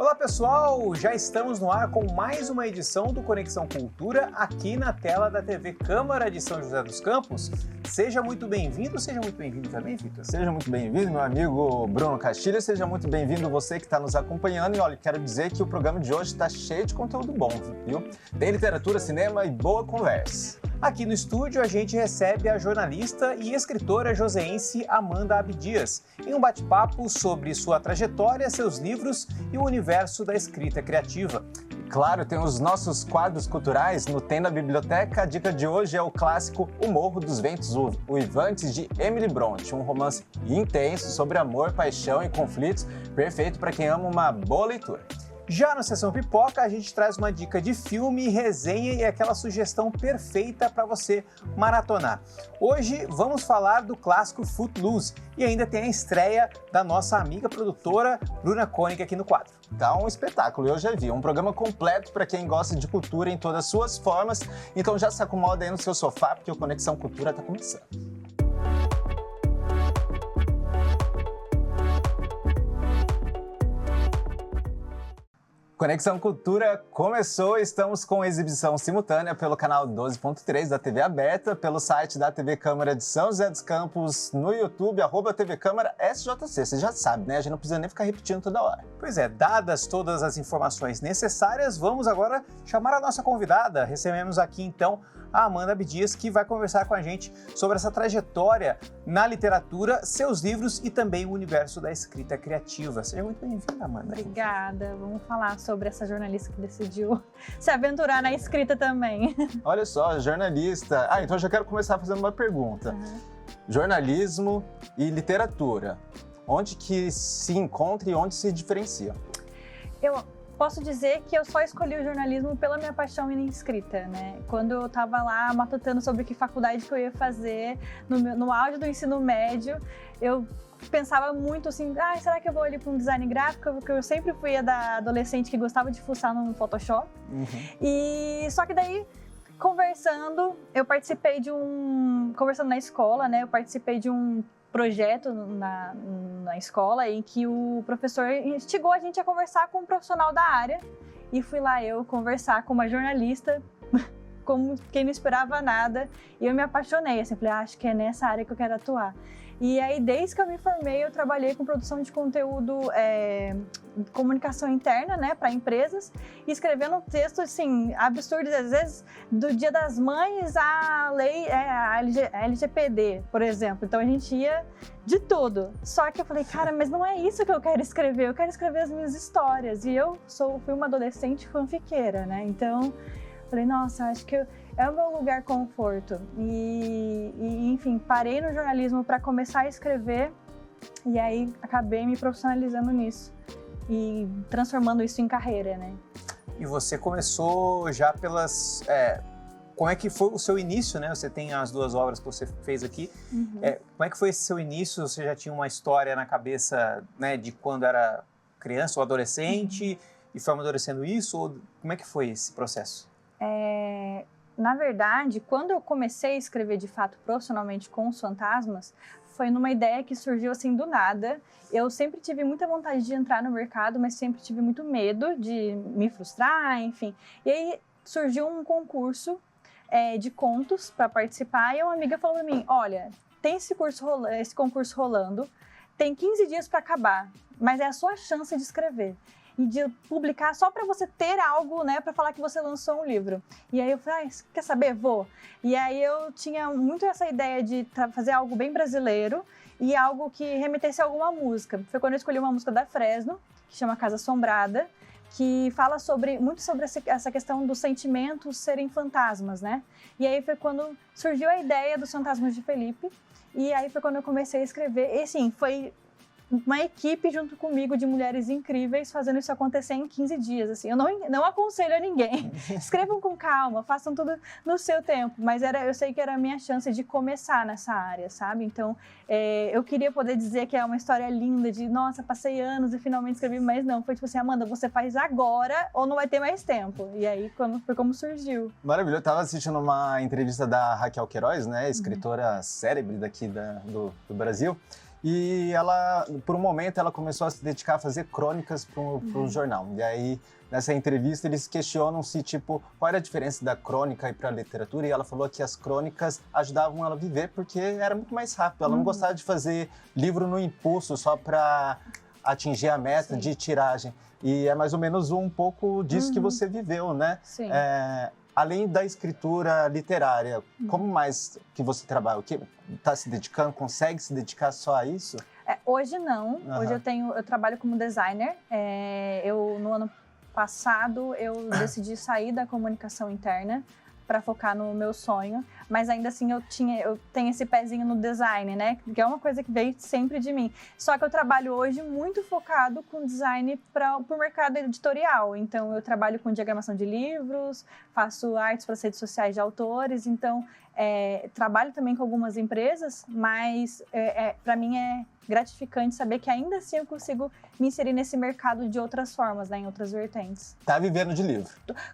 Olá pessoal, já estamos no ar com mais uma edição do Conexão Cultura aqui na tela da TV Câmara de São José dos Campos. Seja muito bem-vindo também, Vitor. Seja muito bem-vindo, meu amigo Bruno Castilho, seja muito bem-vindo você que está nos acompanhando. E olha, quero dizer que o programa de hoje está cheio de conteúdo bom, viu? Tem literatura, cinema e boa conversa. Aqui no estúdio a gente recebe a jornalista e escritora joseense Amanda Abdias em um bate-papo sobre sua trajetória, seus livros e o universo da escrita criativa. Claro, tem os nossos quadros culturais no Tem na Biblioteca. A dica de hoje é o clássico O Morro dos Ventos Uivantes, de Emily Brontë, um romance intenso sobre amor, paixão e conflitos, perfeito para quem ama uma boa leitura. Já na Sessão Pipoca, a gente traz uma dica de filme, resenha e aquela sugestão perfeita para você maratonar. Hoje vamos falar do clássico Footloose e ainda tem a estreia da nossa amiga produtora Bruna Koenig aqui no quadro. Tá um espetáculo, eu já vi. Um programa completo para quem gosta de cultura em todas as suas formas. Então já se acomoda aí no seu sofá, porque o Conexão Cultura está começando. Conexão Cultura começou, estamos com exibição simultânea pelo canal 12.3 da TV Aberta, pelo site da TV Câmara de São José dos Campos, no YouTube, @TV Câmara SJC. Você já sabe, né? A gente não precisa nem ficar repetindo toda hora. Pois é, dadas todas as informações necessárias, vamos agora chamar a nossa convidada. Recebemos aqui então a Amanda Abdias, que vai conversar com a gente sobre essa trajetória na literatura, seus livros e também o universo da escrita criativa. Seja muito bem-vinda, Amanda. Obrigada. Vamos falar sobre essa jornalista que decidiu se aventurar na escrita também. Olha só, jornalista. Então eu já quero começar fazendo uma pergunta. Jornalismo e literatura, onde que se encontra e onde se diferencia? Eu posso dizer que eu só escolhi o jornalismo pela minha paixão em escrita, né? Quando eu estava lá matutando sobre que faculdade que eu ia fazer, no auge do ensino médio, eu pensava muito assim, será que eu vou ali para um design gráfico? Porque eu sempre fui a da adolescente que gostava de fuçar no Photoshop. E só que daí, conversando na escola, né? Eu participei de um projeto na escola em que o professor instigou a gente a conversar com um profissional da área e fui lá eu conversar com uma jornalista, como quem não esperava nada, e eu me apaixonei, assim, falei, acho que é nessa área que eu quero atuar. E aí, desde que eu me formei, eu trabalhei com produção de conteúdo, comunicação interna, né, para empresas, e escrevendo textos, assim, absurdos, às vezes, do Dia das Mães à lei, a LGPD, por exemplo. Então, a gente ia de tudo. Só que eu falei, cara, mas não é isso que eu quero escrever as minhas histórias. E eu fui uma adolescente fanfiqueira, né, então falei, nossa, acho que é o meu lugar conforto. E enfim, parei no jornalismo para começar a escrever e aí acabei me profissionalizando nisso e transformando isso em carreira, né? E você começou já pelas... como é que foi o seu início, né? Você tem as duas obras que você fez aqui. Como é que foi esse seu início? Você já tinha uma história na cabeça, né, de quando era criança ou adolescente e foi amadurecendo isso? Ou como é que foi esse processo? Na verdade, quando eu comecei a escrever de fato profissionalmente com os fantasmas, foi numa ideia que surgiu assim do nada. Eu sempre tive muita vontade de entrar no mercado, mas sempre tive muito medo de me frustrar, enfim. E aí surgiu um concurso de contos para participar e uma amiga falou para mim, olha, tem esse concurso rolando, tem 15 dias para acabar, mas é a sua chance de escrever e de publicar só para você ter algo, né, para falar que você lançou um livro. E aí eu falei, quer saber? Vou. E aí eu tinha muito essa ideia de fazer algo bem brasileiro e algo que remetesse a alguma música. Foi quando eu escolhi uma música da Fresno, que chama Casa Assombrada, que fala muito sobre essa questão dos sentimentos serem fantasmas, né? E aí foi quando surgiu a ideia dos Fantasmas de Felipe, e aí foi quando eu comecei a escrever. E assim, foi uma equipe junto comigo de mulheres incríveis fazendo isso acontecer em 15 dias. Assim. Eu não aconselho a ninguém. Escrevam com calma, façam tudo no seu tempo. Mas eu sei que era a minha chance de começar nessa área, sabe? Então, eu queria poder dizer que é uma história linda de, nossa, passei anos e finalmente escrevi, mas não. Foi tipo assim, Amanda, você faz agora ou não vai ter mais tempo. E aí foi como surgiu. Maravilhoso. Eu estava assistindo uma entrevista da Raquel Queiroz, né? Escritora célebre daqui do Brasil. E ela, por um momento, ela começou a se dedicar a fazer crônicas para o jornal. E aí, nessa entrevista, eles questionam se, tipo, qual era a diferença da crônica e para a literatura. E ela falou que as crônicas ajudavam ela a viver porque era muito mais rápido. Ela não gostava de fazer livro no impulso só para atingir a meta de tiragem. E é mais ou menos um pouco disso que você viveu, né? Sim. Além da escritura literária, como mais que você trabalha? O que está se dedicando? Consegue se dedicar só a isso? Hoje não. Hoje eu trabalho como designer. No ano passado eu decidi sair da comunicação interna para focar no meu sonho, mas ainda assim eu tenho esse pezinho no design, né? Que é uma coisa que veio sempre de mim. Só que eu trabalho hoje muito focado com design para o mercado editorial. Então eu trabalho com diagramação de livros, faço artes para as redes sociais de autores. Então trabalho também com algumas empresas, mas para mim é gratificante saber que ainda assim eu consigo me inserir nesse mercado de outras formas, né, em outras vertentes. Tá vivendo de livro.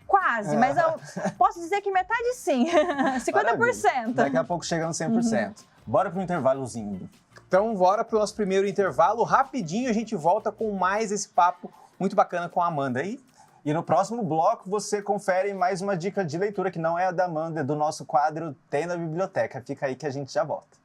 Quase, mas eu posso dizer que metade sim, 50%. Maravilha. Daqui a pouco chegando 100%. Bora pro intervalozinho. Então, bora pro nosso primeiro intervalo. Rapidinho a gente volta com mais esse papo muito bacana com a Amanda aí. E no próximo bloco você confere mais uma dica de leitura que não é a da Amanda, é do nosso quadro Tem na Biblioteca. Fica aí que a gente já volta.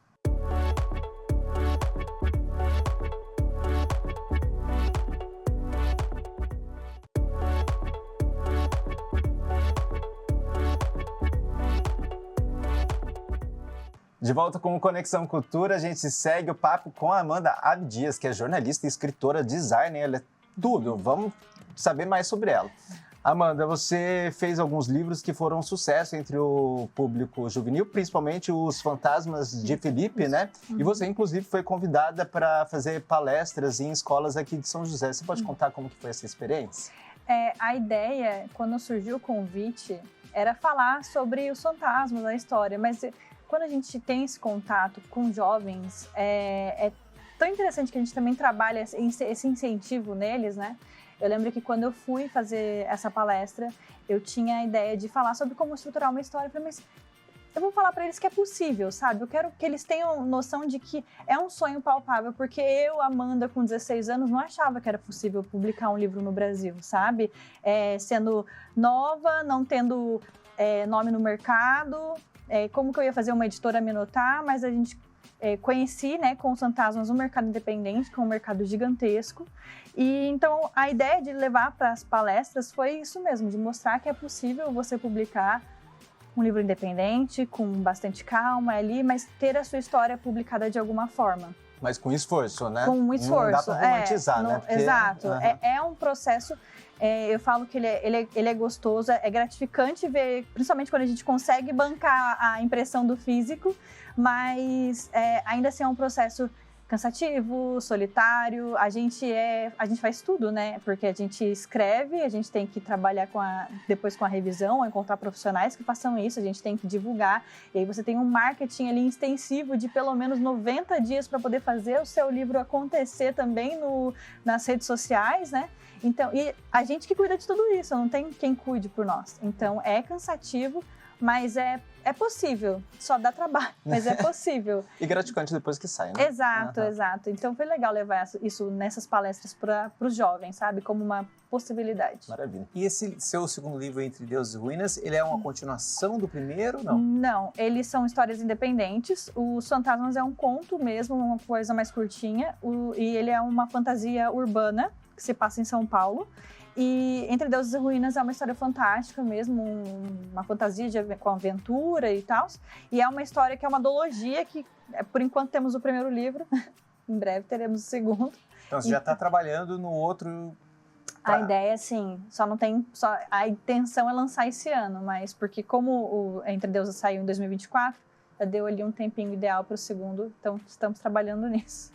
De volta com o Conexão Cultura, a gente segue o papo com a Amanda Abdias, que é jornalista, escritora, designer, ela é tudo. Vamos saber mais sobre ela. Amanda, você fez alguns livros que foram um sucesso entre o público juvenil, principalmente Os Fantasmas de Felipe, né? E você, inclusive, foi convidada para fazer palestras em escolas aqui de São José. Você pode contar como que foi essa experiência? A ideia, quando surgiu o convite, era falar sobre os fantasmas da história, mas quando a gente tem esse contato com jovens, é tão interessante que a gente também trabalha esse incentivo neles, né? Eu lembro que quando eu fui fazer essa palestra, eu tinha a ideia de falar sobre como estruturar uma história. Eu falei, mas eu vou falar para eles que é possível, sabe? Eu quero que eles tenham noção de que é um sonho palpável, porque eu, Amanda, com 16 anos, não achava que era possível publicar um livro no Brasil, sabe? Sendo nova, não tendo nome no mercado, como que eu ia fazer uma editora me notar, mas a gente conheci, né, com os fantasmas um mercado independente, que é um mercado gigantesco. E então a ideia de levar para as palestras foi isso mesmo, de mostrar que é possível você publicar um livro independente, com bastante calma ali, mas ter a sua história publicada de alguma forma. Mas com esforço, né? Com um esforço. Não dá para romantizar, né? Porque, exato. É um processo, eu falo que ele é gostoso, é gratificante ver, principalmente quando a gente consegue bancar a impressão do físico, mas ainda assim é um processo cansativo, solitário. A gente faz tudo, né? Porque a gente escreve, a gente tem que trabalhar depois com a revisão, encontrar profissionais que façam isso, a gente tem que divulgar. E aí você tem um marketing ali extensivo de pelo menos 90 dias para poder fazer o seu livro acontecer também nas redes sociais, né? Então, e a gente que cuida de tudo isso, não tem quem cuide por nós. Então, é cansativo, mas é possível, só dá trabalho, mas é possível. E gratificante depois que sai, né? Exato, exato. Então foi legal levar isso nessas palestras para os jovens, sabe? Como uma possibilidade. Maravilha. E esse seu segundo livro, Entre Deuses e Ruínas, ele é uma continuação do primeiro, não? Não, eles são histórias independentes. Os Fantasmas é um conto mesmo, uma coisa mais curtinha. E ele é uma fantasia urbana, que se passa em São Paulo. E Entre Deuses e Ruínas é uma história fantástica mesmo, uma fantasia com aventura e tal. E é uma história que é uma duologia que, por enquanto, temos o primeiro livro. Em breve teremos o segundo. Então você já está trabalhando no outro... A ideia, sim, a intenção é lançar esse ano, mas porque como o Entre Deuses saiu em 2024, já deu ali um tempinho ideal para o segundo, então estamos trabalhando nisso.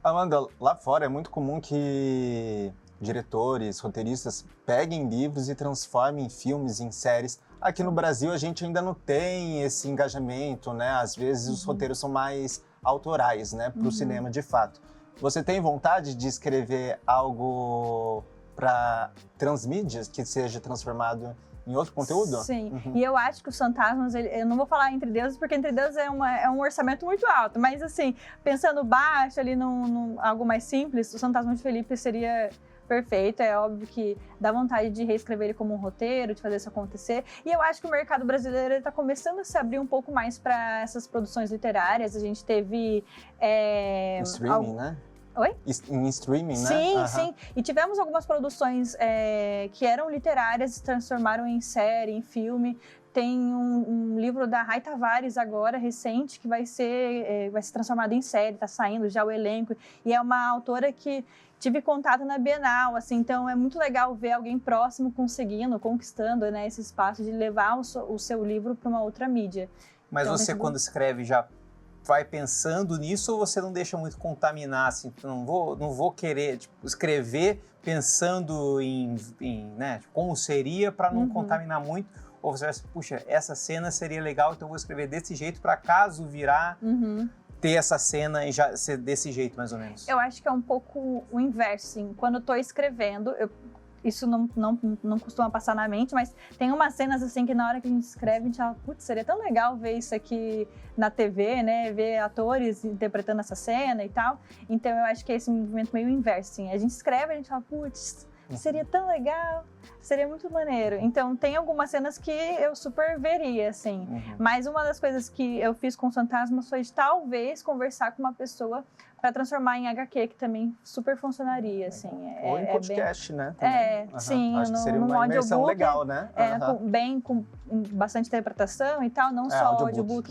Amanda, lá fora é muito comum que diretores, roteiristas peguem livros e transformem em filmes, em séries. Aqui no Brasil a gente ainda não tem esse engajamento, né? Às vezes os roteiros são mais autorais, né? Para o cinema, de fato. Você tem vontade de escrever algo para transmídias que seja transformado em outro conteúdo? Sim, e eu acho que os fantasmas, eu não vou falar Entre Deuses, porque Entre Deuses é um orçamento muito alto, mas assim, pensando baixo ali num algo mais simples, os fantasmas de Felipe seria perfeito. É óbvio que dá vontade de reescrever ele como um roteiro, de fazer isso acontecer. E eu acho que o mercado brasileiro está começando a se abrir um pouco mais para essas produções literárias. A gente teve... Streaming, né? Oi? Em streaming, né? Sim, sim. E tivemos algumas produções que eram literárias, se transformaram em série, em filme. Tem um livro da Rai Tavares agora, recente, que vai ser transformado em série, está saindo já o elenco. E é uma autora que tive contato na Bienal, assim, então é muito legal ver alguém próximo conseguindo, conquistando, né, esse espaço de levar o seu livro para uma outra mídia. Mas então, você, quando escreve, já vai pensando nisso ou você não deixa muito contaminar, assim, não vou querer escrever pensando em né, como seria para não contaminar muito, ou você vai assim, puxa, essa cena seria legal, então eu vou escrever desse jeito para caso virar ter essa cena e já ser desse jeito, mais ou menos? Eu acho que é um pouco o inverso, assim. Quando eu tô escrevendo, isso não costuma passar na mente, mas tem umas cenas assim que na hora que a gente escreve, a gente fala, putz, seria tão legal ver isso aqui na TV, né? Ver atores interpretando essa cena e tal. Então eu acho que é esse movimento meio inverso, assim. A gente escreve, a gente fala, putz, seria tão legal, seria muito maneiro. Então tem algumas cenas que eu super veria, assim. Mas uma das coisas que eu fiz com os fantasmas foi de talvez conversar com uma pessoa para transformar em HQ, que também super funcionaria, assim. Ou em podcast, né? Também. Sim. Acho que seria uma imersão legal, né? Com bastante interpretação e tal, não só audiobook,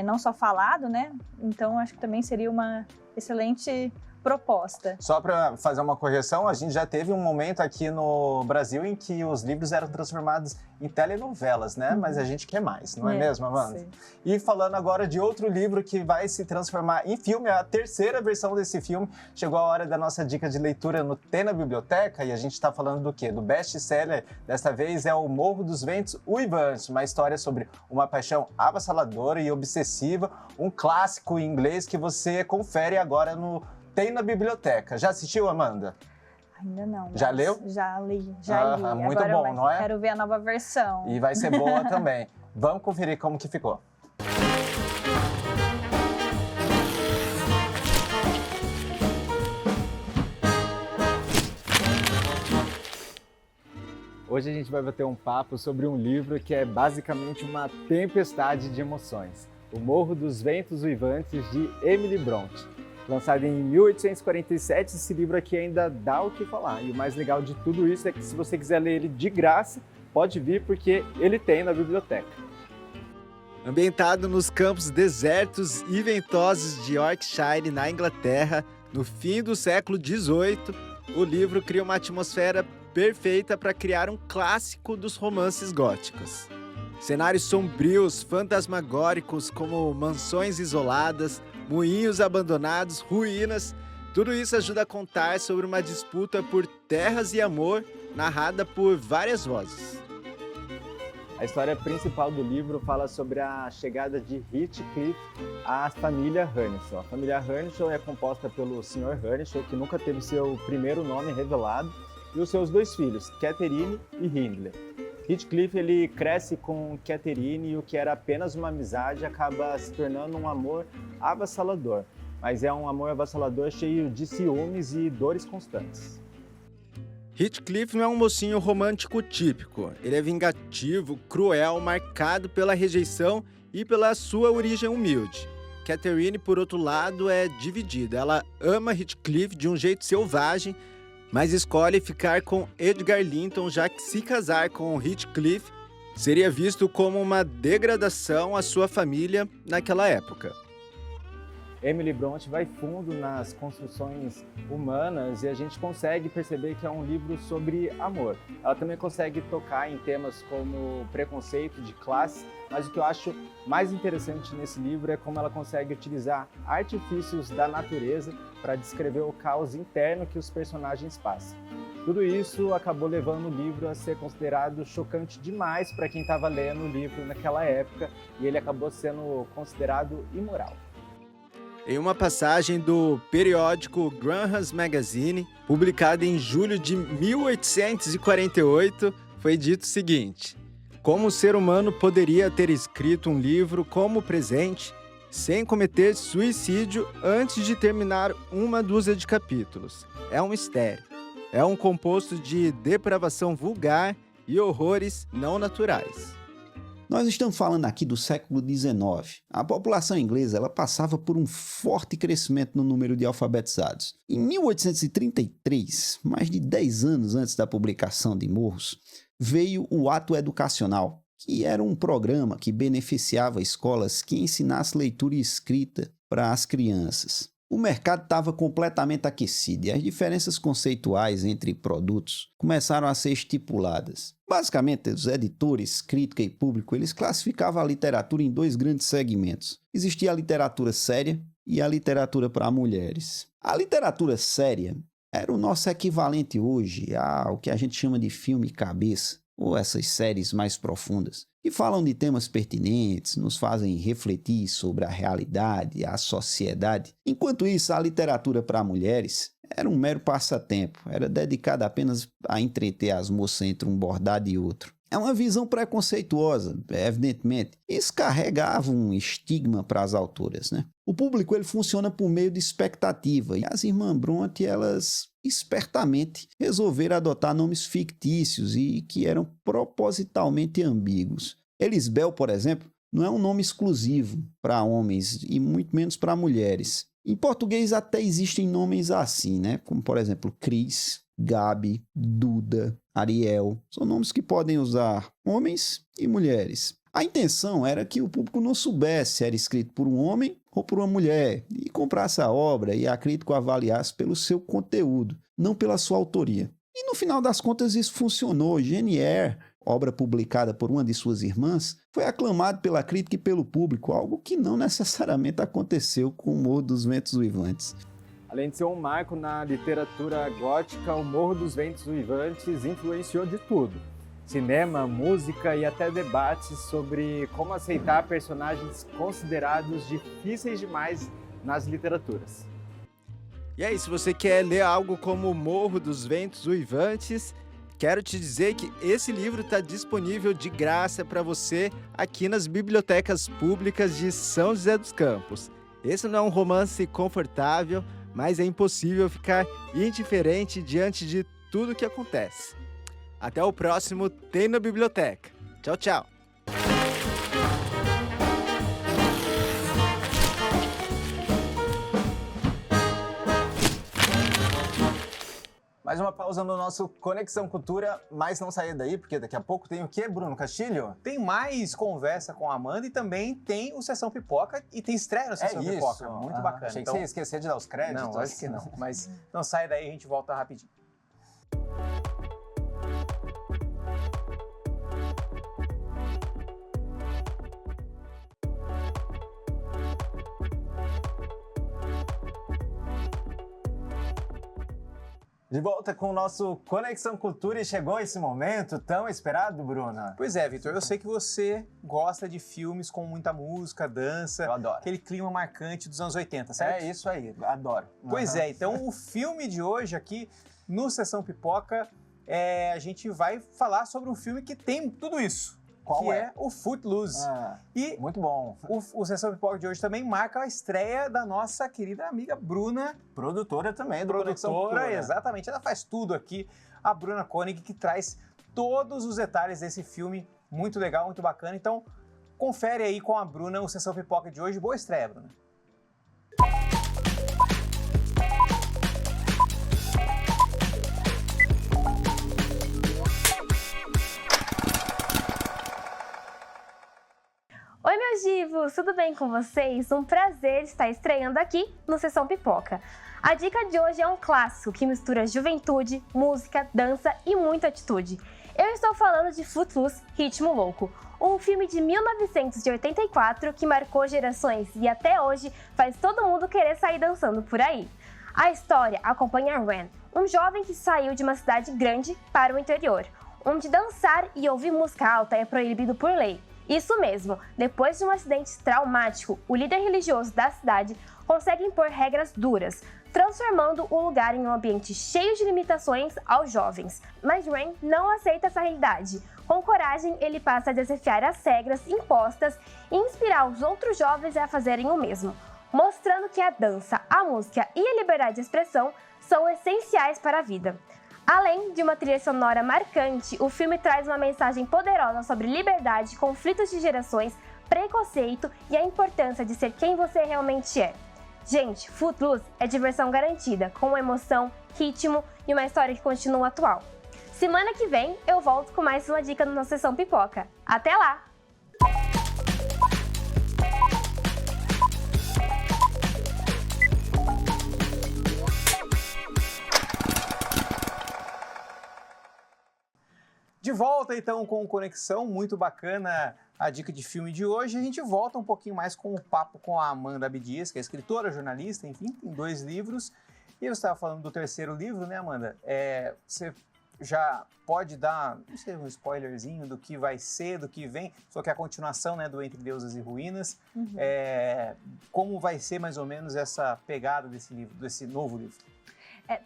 não só falado, né? Então acho que também seria uma excelente proposta. Só para fazer uma correção, a gente já teve um momento aqui no Brasil em que os livros eram transformados em telenovelas, né? Mas a gente quer mais, não é mesmo, Amanda? Sim. E falando agora de outro livro que vai se transformar em filme, a terceira versão desse filme, chegou a hora da nossa dica de leitura no Tem na Biblioteca, e a gente está falando do quê? Do best-seller, desta vez é O Morro dos Ventos Uivantes, uma história sobre uma paixão avassaladora e obsessiva, um clássico em inglês que você confere agora no Tem na Biblioteca. Já assistiu, Amanda? Ainda não. Já leu? Já li. Muito agora bom, não é? Quero ver a nova versão. E vai ser boa também. Vamos conferir como que ficou. Hoje a gente vai bater um papo sobre um livro que é basicamente uma tempestade de emoções. O Morro dos Ventos Uivantes, de Emily Brontë. Lançado em 1847, esse livro aqui ainda dá o que falar. E o mais legal de tudo isso é que se você quiser ler ele de graça, pode vir porque ele tem na biblioteca. Ambientado nos campos desertos e ventosos de Yorkshire, na Inglaterra, no fim do século XVIII, o livro cria uma atmosfera perfeita para criar um clássico dos romances góticos. Cenários sombrios, fantasmagóricos, como mansões isoladas, moinhos abandonados, ruínas, tudo isso ajuda a contar sobre uma disputa por terras e amor, narrada por várias vozes. A história principal do livro fala sobre a chegada de Heathcliff à família Earnshaw. A família Earnshaw é composta pelo Sr. Earnshaw, que nunca teve seu primeiro nome revelado, e os seus dois filhos, Catherine e Hindley. Heathcliff ele cresce com Catherine e o que era apenas uma amizade acaba se tornando um amor avassalador. Mas é um amor avassalador cheio de ciúmes e dores constantes. Heathcliff não é um mocinho romântico típico. Ele é vingativo, cruel, marcado pela rejeição e pela sua origem humilde. Catherine, por outro lado, é dividida. Ela ama Heathcliff de um jeito selvagem, mas escolhe ficar com Edgar Linton, já que se casar com Heathcliff seria visto como uma degradação à sua família naquela época. Emily Brontë vai fundo nas construções humanas e a gente consegue perceber que é um livro sobre amor. Ela também consegue tocar em temas como preconceito de classe, mas o que eu acho mais interessante nesse livro é como ela consegue utilizar artifícios da natureza para descrever o caos interno que os personagens passam. Tudo isso acabou levando o livro a ser considerado chocante demais para quem estava lendo o livro naquela época e ele acabou sendo considerado imoral. Em uma passagem do periódico Graham's Magazine, publicada em julho de 1848, foi dito o seguinte: como o ser humano poderia ter escrito um livro como presente sem cometer suicídio antes de terminar uma dúzia de capítulos? É um mistério. É um composto de depravação vulgar e horrores não naturais. Nós estamos falando aqui do século XIX. A população inglesa ela passava por um forte crescimento no número de alfabetizados. Em 1833, mais de 10 anos antes da publicação de Morros, veio o Ato Educacional, que era um programa que beneficiava escolas que ensinassem leitura e escrita para as crianças. O mercado estava completamente aquecido e as diferenças conceituais entre produtos começaram a ser estipuladas. Basicamente, os editores, crítica e público, eles classificavam a literatura em 2 grandes segmentos. Existia a literatura séria e a literatura para mulheres. A literatura séria era o nosso equivalente hoje ao que a gente chama de filme cabeça, ou essas séries mais profundas, que falam de temas pertinentes, nos fazem refletir sobre a realidade, a sociedade. Enquanto isso, a literatura para mulheres era um mero passatempo, era dedicada apenas a entreter as moças entre um bordado e outro. É uma visão preconceituosa, evidentemente. Isso carregava um estigma para as autoras, né? O público ele funciona por meio de expectativa e as irmãs Brontë, elas espertamente resolveram adotar nomes fictícios e que eram propositalmente ambíguos. Elisbel, por exemplo, não é um nome exclusivo para homens e muito menos para mulheres. Em português até existem nomes assim, né? Como, por exemplo, Cris, Gabi, Duda, Ariel. São nomes que podem usar homens e mulheres. A intenção era que o público não soubesse se era escrito por um homem ou por uma mulher e comprasse a obra e a crítica avaliasse pelo seu conteúdo, não pela sua autoria. E no final das contas isso funcionou. Jane Eyre, obra publicada por uma de suas irmãs, foi aclamado pela crítica e pelo público, algo que não necessariamente aconteceu com o Morro dos Ventos Uivantes. Além de ser um marco na literatura gótica, o Morro dos Ventos Uivantes influenciou de tudo. Cinema, música e até debates sobre como aceitar personagens considerados difíceis demais nas literaturas. E aí, se você quer ler algo como O Morro dos Ventos Uivantes, quero te dizer que esse livro está disponível de graça para você aqui nas bibliotecas públicas de São José dos Campos. Esse não é um romance confortável, mas é impossível ficar indiferente diante de tudo que acontece. Até o próximo Tem na Biblioteca. Tchau, tchau! Mais uma pausa no nosso Conexão Cultura, mas não saia daí, porque daqui a pouco tem o quê, Bruno Castilho? Tem mais conversa com a Amanda e também tem o Sessão Pipoca e tem estreia no Sessão Pipoca. Muito bacana. Achei que você ia esquecer de dar os créditos. Não, acho que não. Mas não sai daí, a gente volta rapidinho. De volta com o nosso Conexão Cultura e chegou esse momento tão esperado, Bruna. Pois é, Vitor, eu sei que você gosta de filmes com muita música, dança. Eu adoro. Aquele clima marcante dos anos 80, certo? É isso aí, adoro. Pois é, então o filme de hoje aqui no Sessão Pipoca, a gente vai falar sobre um filme que tem tudo isso. Qual que é? é o Footloose. E muito bom. O Sessão Pipoca de hoje também marca a estreia da nossa querida amiga Bruna. Produtora também do Conexão Cultura. Exatamente. Ela faz tudo aqui. A Bruna Koenig, que traz todos os detalhes desse filme. Muito legal, muito bacana. Então, confere aí com a Bruna o Sessão Pipoca de hoje. Boa estreia, Bruna. Oi, meus divos! Tudo bem com vocês? Um prazer estar estreando aqui no Sessão Pipoca. A dica de hoje é um clássico que mistura juventude, música, dança e muita atitude. Eu estou falando de Footloose, Ritmo Louco, um filme de 1984 que marcou gerações e até hoje faz todo mundo querer sair dançando por aí. A história acompanha Ren, um jovem que saiu de uma cidade grande para o interior, onde dançar e ouvir música alta é proibido por lei. Isso mesmo, depois de um acidente traumático, o líder religioso da cidade consegue impor regras duras, transformando o lugar em um ambiente cheio de limitações aos jovens. Mas Rain não aceita essa realidade. Com coragem, ele passa a desafiar as regras impostas e inspirar os outros jovens a fazerem o mesmo, mostrando que a dança, a música e a liberdade de expressão são essenciais para a vida. Além de uma trilha sonora marcante, o filme traz uma mensagem poderosa sobre liberdade, conflitos de gerações, preconceito e a importância de ser quem você realmente é. Gente, Footloose é diversão garantida, com emoção, ritmo e uma história que continua atual. Semana que vem eu volto com mais uma dica na Sessão Pipoca. Até lá! De volta então com Conexão, muito bacana a dica de filme de hoje. A gente volta um pouquinho mais com o papo com a Amanda Abdias, que é escritora, jornalista, enfim, tem 2 livros. E eu estava falando do 3º livro, né, Amanda? Você já pode dar, não sei, um spoilerzinho do que vai ser, do que vem, só que é a continuação, né, do Entre Deusas e Ruínas. Como vai ser mais ou menos essa pegada desse livro, desse novo livro?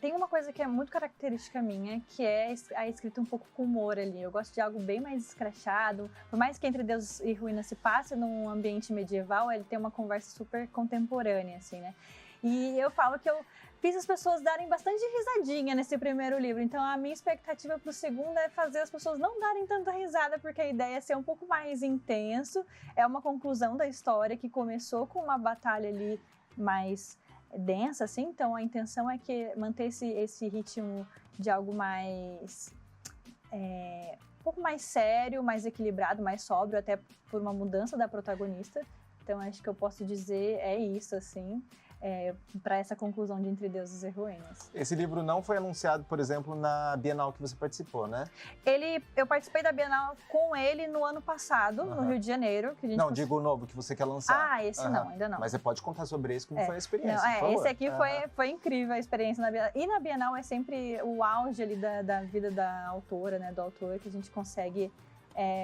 Tem uma coisa que é muito característica minha, que é a escrita um pouco com humor ali. Eu gosto de algo bem mais escrachado. Por mais que Entre Deus e Ruínas se passe num ambiente medieval, ele tem uma conversa super contemporânea, assim, né? E eu falo que eu fiz as pessoas darem bastante risadinha nesse primeiro livro. Então, a minha expectativa para o segundo é fazer as pessoas não darem tanta risada, porque a ideia é ser um pouco mais intenso. É uma conclusão da história que começou com uma batalha ali mais densa, assim, então a intenção é que manter esse ritmo de algo mais um pouco mais sério, mais equilibrado, mais sóbrio, até por uma mudança da protagonista. Então acho que eu posso dizer é isso, assim, para essa conclusão de Entre Deuses e Ruínas. Esse livro não foi anunciado, por exemplo, na Bienal que você participou, né? Eu participei da Bienal com ele no ano passado, no Rio de Janeiro. Que a gente digo o novo que você quer lançar. Esse não, ainda não. Mas você pode contar sobre isso, como foi a experiência, não, por favor. Esse aqui foi incrível a experiência na Bienal. E na Bienal é sempre o auge ali da vida da autora, né, do autor, que a gente consegue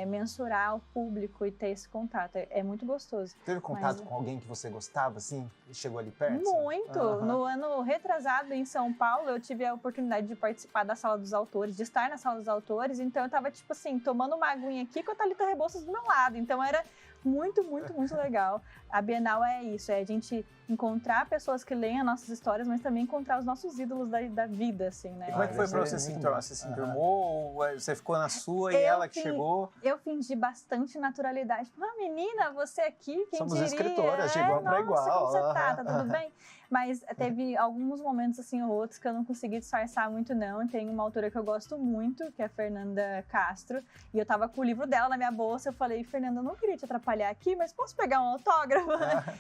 mensurar o público e ter esse contato. É muito gostoso. Teve contato com alguém que você gostava, assim? E chegou ali perto? Muito! No ano retrasado, em São Paulo, eu tive a oportunidade de participar da Sala dos Autores, de estar na Sala dos Autores, então eu tava, tipo assim, tomando uma aguinha aqui com a Thalita Rebouças do meu lado, então era muito, muito, muito legal. A Bienal é isso, é a gente encontrar pessoas que leem as nossas histórias, mas também encontrar os nossos ídolos da vida, assim, né? E como é que foi pra você se enturmar? Você se enturmou? Ou você ficou na sua e ela que chegou? Eu fingi bastante naturalidade. Tipo, menina, você aqui, quem Somos diria? escritoras, de igual pra igual. Como você tá? Tá tudo bem? Mas teve alguns momentos, assim, ou outros, que eu não consegui disfarçar muito, não. Tem uma autora que eu gosto muito, que é a Fernanda Castro, e eu tava com o livro dela na minha bolsa, eu falei, Fernanda, eu não queria te atrapalhar aqui, mas posso pegar um autógrafo?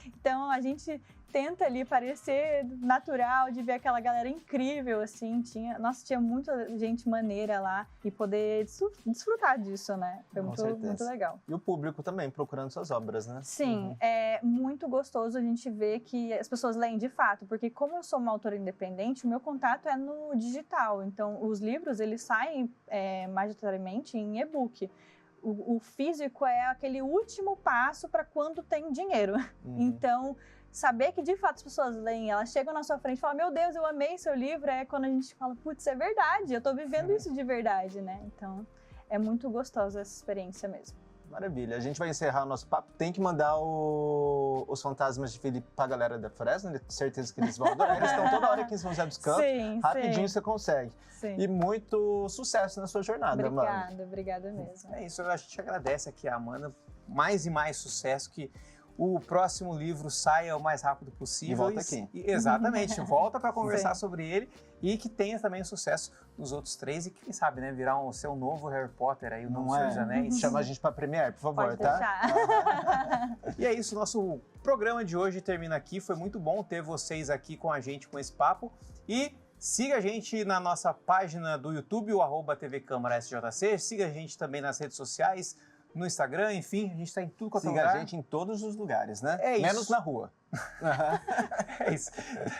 Então, a gente tenta ali parecer natural, de ver aquela galera incrível, assim, tinha muita gente maneira lá, e poder desfrutar disso, né? Foi muito legal. E o público também, procurando suas obras, né? Sim, é muito gostoso a gente ver que as pessoas leem de fato, porque como eu sou uma autora independente, o meu contato é no digital, então os livros, eles saem majoritariamente em e-book. O físico é aquele último passo para quando tem dinheiro. Então, saber que de fato as pessoas leem, elas chegam na sua frente e falam, meu Deus, eu amei seu livro, é quando a gente fala, putz, é verdade, eu tô vivendo isso de verdade, né? Então, é muito gostosa essa experiência mesmo. Maravilha. A gente vai encerrar o nosso papo. Tem que mandar os Fantasmas de Felipe pra galera da Fresno, tenho certeza que eles vão adorar. Eles estão toda hora aqui em São José dos Campos. Sim, rapidinho você consegue. Sim. E muito sucesso na sua jornada, Amanda. Obrigada mesmo. É isso, a gente agradece aqui a Amanda. Mais e mais sucesso, que o próximo livro saia o mais rápido possível. E volta aqui. Exatamente, volta para conversar sobre ele e que tenha também sucesso nos outros 3 e quem sabe, né, virar o seu novo Harry Potter aí, o novo Senhor dos Anéis. Chama a gente para premiere, por favor, Pode tá? E é isso, nosso programa de hoje termina aqui. Foi muito bom ter vocês aqui com a gente com esse papo e siga a gente na nossa página do YouTube, o @tvcâmara_sjc. Siga a gente também nas redes sociais, no Instagram, enfim, a gente está em tudo quanto é lugar. Siga a gente em todos os lugares, né? É isso. Menos na rua. É isso.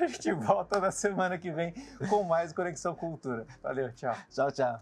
A gente volta na semana que vem com mais Conexão Cultura. Valeu, tchau. Tchau, tchau.